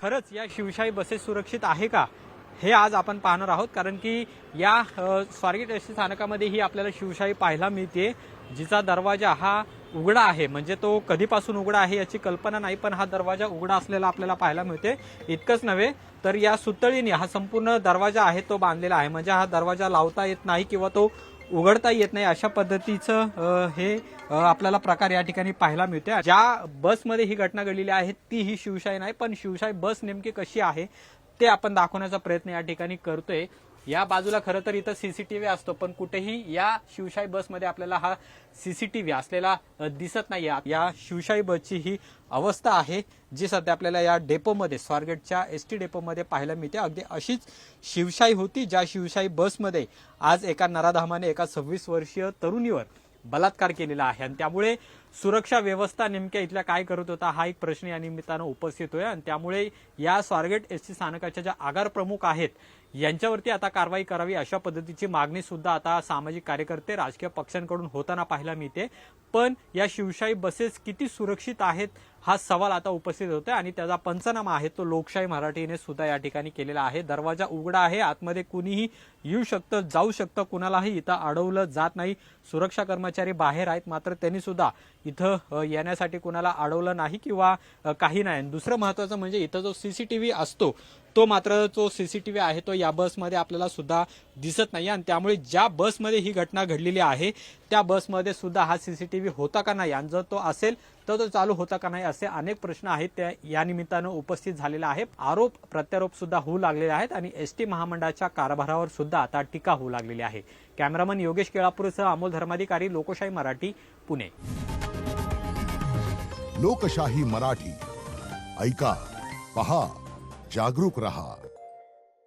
खरंच या शिवशाही बसेस सुरक्षित आहे का, हे आज आपण पाहणार आहोत। कारण की या स्वारगेट एसटी स्थानकामध्ये ही आपल्याला शिवशाही पाहायला मिळते, जिचा दरवाजा हा उघडा आहे। म्हणजे तो कधीपासून उघडा आहे याची कल्पना नाही, पण हा दरवाजा उघडा असलेला आपल्याला पाहायला मिळते। इतकंच नव्हे तर या सुतळीने हा संपूर्ण दरवाजा आहे तो बांधलेला आहे। म्हणजे हा दरवाजा लावता येत नाही किंवा तो उघडता येत नाही, अशा पद्धतीचं हे आपल्याला प्रकार या ठिकाणी पाहायला मिळते। ज्या बसमध्ये ही घटना घडलेली आहे ती ही शिवशाही नाही, पण शिवशाही बस नेमकी कशी आहे ते आपण दाखवण्याचा प्रयत्न या ठिकाणी करतोय। या बाजूला खरं तर इथं सीसीटीव्ही असतो, पण कुठेही या शिवशाही बसमध्ये आपल्याला हा सीसीटीव्ही असलेला दिसत नाही। या शिवशाही बसची ही अवस्था आहे जी सध्या आपल्याला या डेपोमध्ये, स्वारगेटच्या एसटी डेपोमध्ये पाहायला मिळते। अगदी अशीच शिवशाही होती ज्या शिवशाही बसमध्ये आज एका नराधामाने एका 26 वर्षीय तरुणीवर बलात्कार केलेला आहे। आणि त्यामुळे सुरक्षा व्यवस्था नेमक्या इथल्या काय करत होता हा एक प्रश्न या निमित्तानं उपस्थित होय। आणि त्यामुळे या स्वारगेट एसटी स्थानकाच्या ज्या आगार प्रमुख आहेत यांच्यावरती आता कारवाई करावी, अशा पद्धतीची मागणी सुद्धा आता सामाजिक कार्यकर्ते, राजकीय पक्षांकडून होताना पाहायला मिळते। पण या शिवशाही बसेस किती सुरक्षित आहेत हा सवाल आता उपस्थित होतोय आणि त्याचा पंचनामा आहे तो लोकशाही मराठीने सुद्धा या ठिकाणी केलेला आहे। दरवाजा उघडा आहे, आतमध्ये कुणीही येऊ शकतं, जाऊ शकतं, कुणालाही इथं अडवलं जात नाही। सुरक्षा कर्मचारी बाहेर आहेत, मात्र त्यांनी सुद्धा इथं येण्यासाठी कुणाला अडवलं नाही किंवा काही नाही। दुसरं महत्त्वाचं म्हणजे इथं जो सीसीटीव्ही असतो तो मात्र जो सीसीटीव्ही आहे तो या बसमध्ये आपल्याला सुद्धा दिसत नाही। आणि त्यामुळे ज्या बसमध्ये ही घटना घडलेली आहे त्या बसमध्ये सुद्धा हा सीसीटीव्ही होता का नाही, आणि जर तो असेल तर तो चालू होता का नाही, असे अनेक प्रश्न आहेत त्या या निमित्तानं उपस्थित झालेले आहेत। आरोप प्रत्यारोप सुद्धा होऊ लागलेले आहेत आणि एसटी महामंडळाच्या कारभारावर सुद्धा आता टीका होऊ लागलेली आहे। कॅमेरामन योगेश केळापूरसह अमोल धर्माधिकारी, लोकशाही मराठी, पुणे। लोकशाही मराठी, ऐका, पहा, जागरूक रहा।